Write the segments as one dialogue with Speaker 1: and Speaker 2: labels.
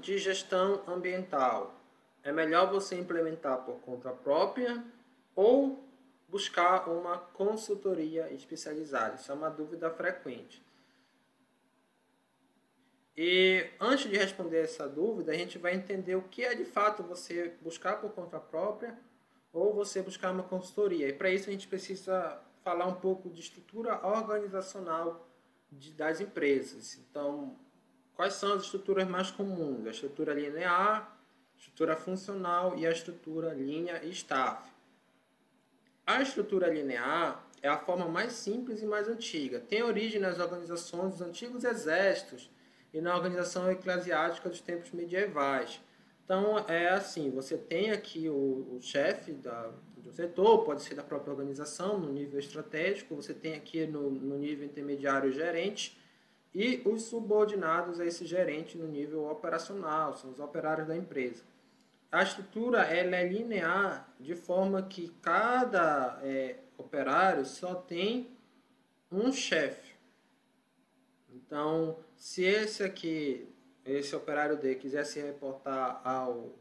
Speaker 1: de gestão ambiental, é melhor você implementar por conta própria ou buscar uma consultoria especializada? Isso é uma dúvida frequente. E antes de responder essa dúvida, a gente vai entender o que é de fato você buscar por conta própria ou você buscar uma consultoria. E para isso a gente precisa falar um pouco de estrutura organizacional das empresas. Então, quais são as estruturas mais comuns? A estrutura linear, a estrutura funcional e a estrutura linha e staff. A estrutura linear é a forma mais simples e mais antiga. Tem origem nas organizações dos antigos exércitos e na organização eclesiástica dos tempos medievais. Então, é assim, você tem aqui o chefe do setor, pode ser da própria organização, no nível estratégico, você tem aqui no nível intermediário o gerente e os subordinados a esse gerente no nível operacional, são os operários da empresa. A estrutura ela é linear, de forma que cada operário só tem um chefe. Então, se esse operário D, quiser se reportar ao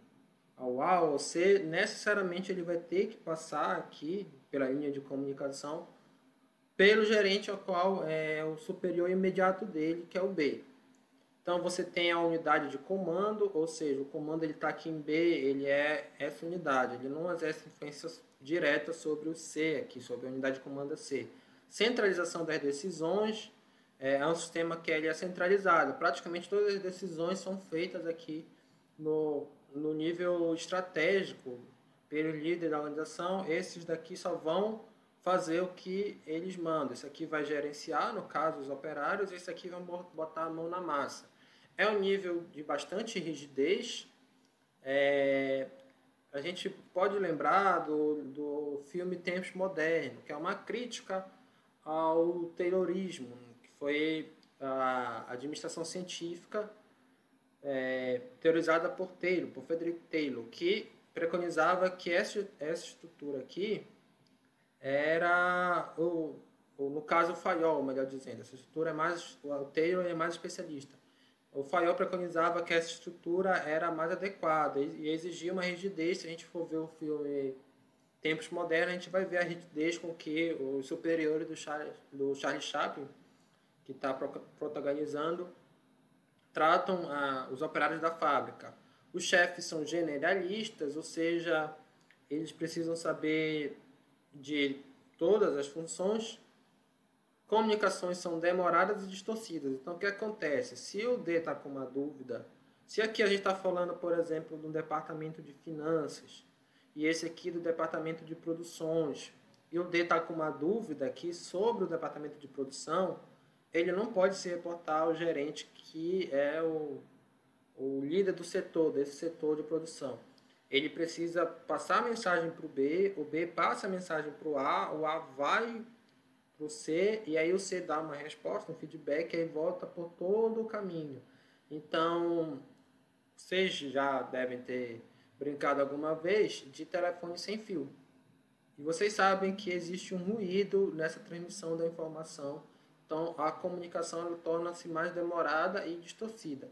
Speaker 1: A ou C, necessariamente ele vai ter que passar aqui pela linha de comunicação pelo gerente ao qual é o superior imediato dele, que é o B. Então você tem a unidade de comando, ou seja, o comando ele está aqui em B, ele é essa unidade, ele não exerce influência direta sobre o C aqui, sobre a unidade de comando C. Centralização das decisões é um sistema que ele é centralizado. Praticamente todas as decisões são feitas aqui no nível estratégico pelo líder da organização. Esses daqui só vão fazer o que eles mandam. Esse aqui vai gerenciar, no caso, os operários, e esse aqui vai botar a mão na massa. É um nível de bastante rigidez. A gente pode lembrar do filme Tempos Modernos, que é uma crítica ao Taylorismo, que foi a administração científica teorizada por Taylor, por Frederick Taylor, que preconizava que essa estrutura aqui era, no caso, o Fayol, melhor dizendo. Essa estrutura é mais, o Taylor é mais especialista. O Fayol preconizava que essa estrutura era mais adequada e exigia uma rigidez. Se a gente for ver o filme Tempos Modernos, a gente vai ver a rigidez com que os superiores do Charlie Chaplin, que está protagonizando, tratam os operários da fábrica. Os chefes são generalistas, ou seja, eles precisam saber de todas as funções. Comunicações são demoradas e distorcidas. Então, o que acontece? Se o D está com uma dúvida, se aqui a gente está falando, por exemplo, do departamento de finanças, e esse aqui do departamento de produções, e o D está com uma dúvida aqui sobre o departamento de produção, ele não pode se reportar ao gerente, que é o líder do setor, desse setor de produção. Ele precisa passar a mensagem para o B passa a mensagem para o A vai para o C, e aí o C dá uma resposta, um feedback, e aí volta por todo o caminho. Então, vocês já devem ter brincado alguma vez de telefone sem fio. E vocês sabem que existe um ruído nessa transmissão da informação. Então, a comunicação torna-se mais demorada e distorcida.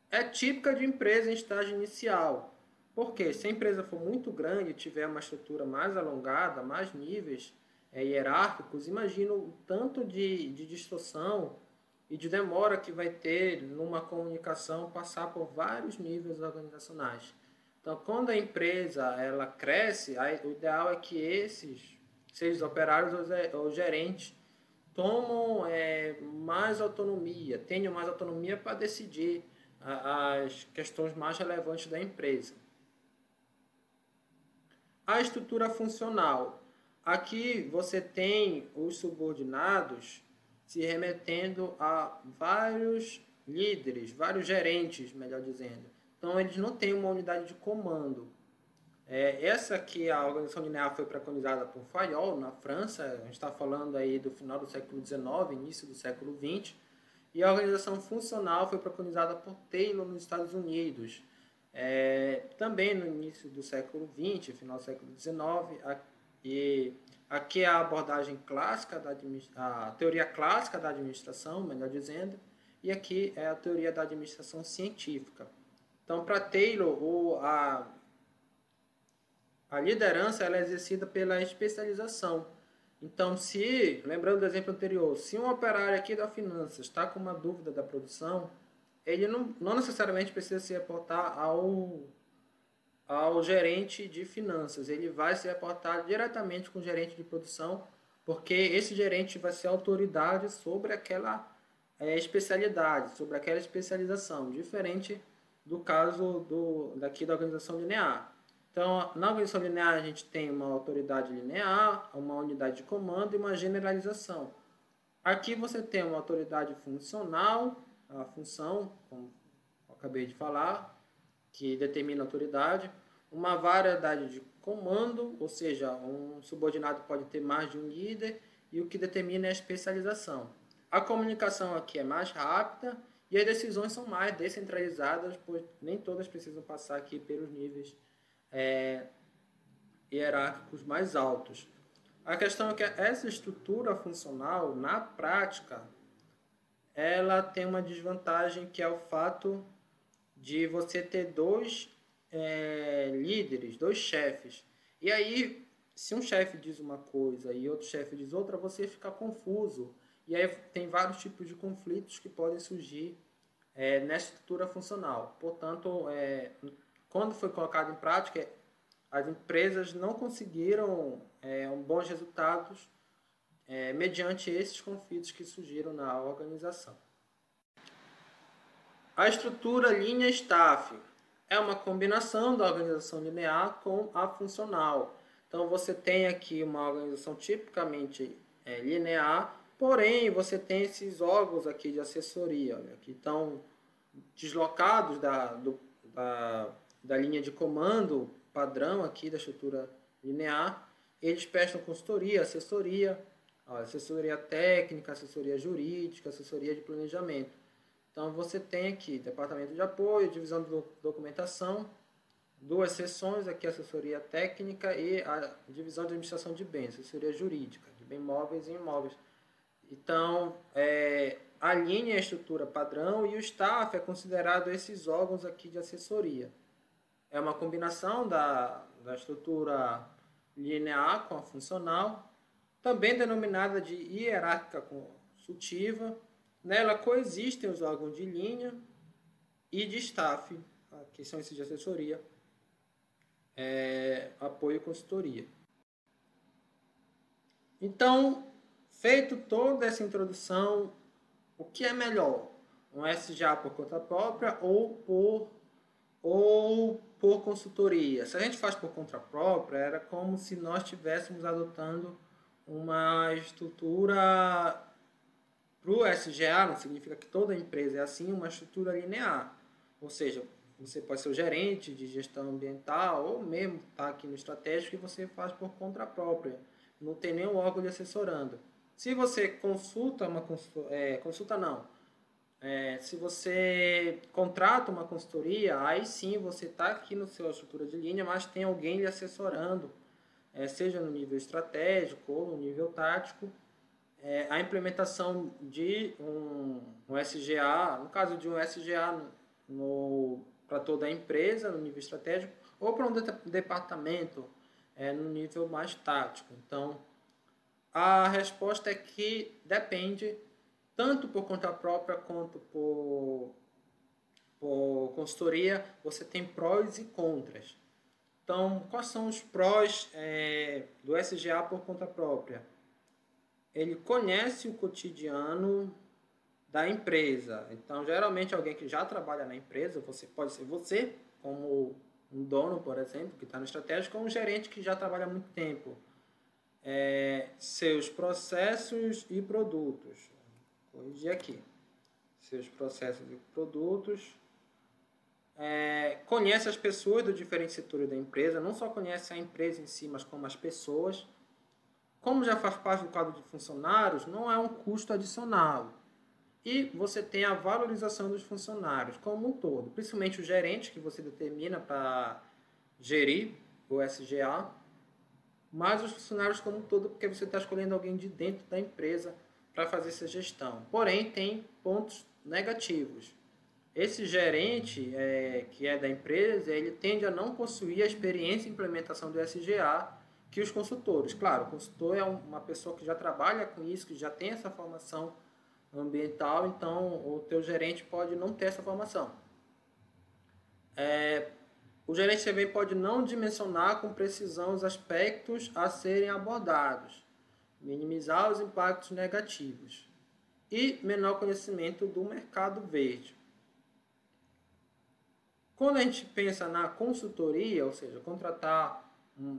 Speaker 1: É típica de empresa em estágio inicial. Por quê? Se a empresa for muito grande e tiver uma estrutura mais alongada, mais níveis hierárquicos, imagina o tanto de distorção e de demora que vai ter numa comunicação passar por vários níveis organizacionais. Então, quando a empresa ela cresce, o ideal é que seja os operários ou gerentes, tomam mais autonomia, tenham mais autonomia para decidir as questões mais relevantes da empresa. A estrutura funcional. Aqui você tem os subordinados se remetendo a vários líderes, vários gerentes, melhor dizendo. Então, eles não têm uma unidade de comando. Essa aqui, a organização linear, foi preconizada por Fayol, na França. A gente está falando aí do final do século XIX, início do século XX. E a organização funcional foi preconizada por Taylor nos Estados Unidos. Também no início do século XX, final do século XIX. E aqui é a abordagem clássica, a teoria clássica da administração, melhor dizendo. E aqui é a teoria da administração científica. Então, para Taylor, a liderança ela é exercida pela especialização. Então, lembrando do exemplo anterior, se um operário aqui da finanças está com uma dúvida da produção, ele não necessariamente precisa se reportar ao gerente de finanças. Ele vai se reportar diretamente com o gerente de produção, porque esse gerente vai ser autoridade sobre aquela especialidade, sobre aquela especialização, diferente do caso daqui da organização linear. Então, na organização linear, a gente tem uma autoridade linear, uma unidade de comando e uma generalização. Aqui você tem uma autoridade funcional, a função, como eu acabei de falar, que determina a autoridade, uma variedade de comando, ou seja, um subordinado pode ter mais de um líder, e o que determina é a especialização. A comunicação aqui é mais rápida e as decisões são mais descentralizadas, pois nem todas precisam passar aqui pelos níveis hierárquicos mais altos. A questão é que essa estrutura funcional, na prática, ela tem uma desvantagem, que é o fato de você ter dois líderes, dois chefes. E aí, se um chefe diz uma coisa e outro chefe diz outra, você fica confuso. E aí tem vários tipos de conflitos que podem surgir nessa estrutura funcional. Portanto, quando foi colocado em prática, as empresas não conseguiram bons resultados mediante esses conflitos que surgiram na organização. A estrutura linha-staff é uma combinação da organização linear com a funcional. Então, você tem aqui uma organização tipicamente linear, porém, você tem esses órgãos aqui de assessoria, olha, que estão deslocados da linha de comando padrão aqui da estrutura linear. Eles prestam consultoria, assessoria técnica, assessoria jurídica, assessoria de planejamento. Então, você tem aqui departamento de apoio, divisão de documentação, duas seções, aqui assessoria técnica e a divisão de administração de bens, assessoria jurídica, de bem móveis e imóveis. Então, a linha é a estrutura padrão e o staff é considerado esses órgãos aqui de assessoria. É uma combinação da estrutura linear com a funcional, também denominada de hierárquica consultiva. Nela coexistem os órgãos de linha e de staff, que são esses de assessoria, apoio e consultoria. Então, feito toda essa introdução, o que é melhor? Um SGA por conta própria ou por consultoria? Se a gente faz por conta própria, era como se nós estivéssemos adotando uma estrutura para o SGA, não significa que toda empresa é assim, uma estrutura linear. Ou seja, você pode ser o gerente de gestão ambiental ou mesmo estar aqui no estratégico e você faz por conta própria. Não tem nenhum órgão lhe assessorando. Se você se você contrata uma consultoria, aí sim você está aqui na sua estrutura de linha, mas tem alguém lhe assessorando, seja no nível estratégico ou no nível tático, a implementação de um SGA, no caso de um SGA para toda a empresa, no nível estratégico, ou para um departamento, no nível mais tático. Então, a resposta é que depende, tanto por conta própria quanto por consultoria, você tem prós e contras. Então, quais são os prós do SGA por conta própria? Ele conhece o cotidiano da empresa. Então, geralmente, alguém que já trabalha na empresa, pode ser você, como um dono, por exemplo, que está no estratégico, ou um gerente que já trabalha há muito tempo. Seus processos e produtos. Vou corrigir aqui. Seus processos e produtos. Conhece as pessoas dos diferentes setores da empresa, não só conhece a empresa em si, mas como as pessoas. Como já faz parte do quadro de funcionários, não é um custo adicional. E você tem a valorização dos funcionários como um todo, principalmente o gerente que você determina para gerir o SGA, mas os funcionários como um todo, porque você está escolhendo alguém de dentro da empresa para fazer essa gestão. Porém, tem pontos negativos. esse gerente, que é da empresa, ele tende a não possuir a experiência em implementação do SGA que os consultores. Claro, o consultor é uma pessoa que já trabalha com isso, que já tem essa formação ambiental, então o teu gerente pode não ter essa formação. O gerente também pode não dimensionar com precisão os aspectos a serem abordados, minimizar os impactos negativos e menor conhecimento do mercado verde. Quando a gente pensa na consultoria, ou seja, contratar,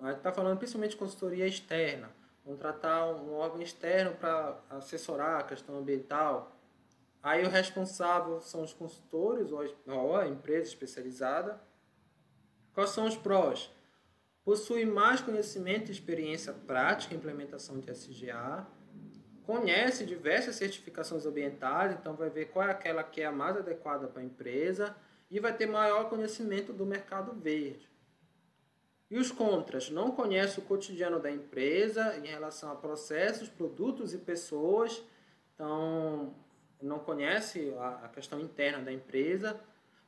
Speaker 1: a gente está falando principalmente de consultoria externa, contratar um órgão externo para assessorar a questão ambiental, aí o responsável são os consultores ou a empresa especializada. Quais são os prós? Possui mais conhecimento e experiência prática em implementação de SGA, conhece diversas certificações ambientais, então vai ver qual é aquela que é a mais adequada para a empresa e vai ter maior conhecimento do mercado verde. E os contras? Não conhece o cotidiano da empresa em relação a processos, produtos e pessoas, então não conhece a questão interna da empresa,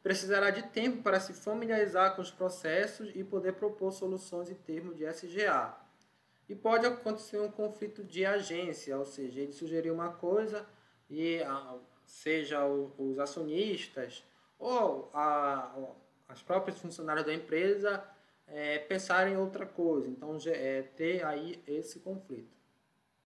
Speaker 1: precisará de tempo para se familiarizar com os processos e poder propor soluções em termos de SGA. E pode acontecer um conflito de agência, ou seja, ele sugerir uma coisa e seja os acionistas ou as próprias funcionárias da empresa pensarem em outra coisa. Então, ter aí esse conflito.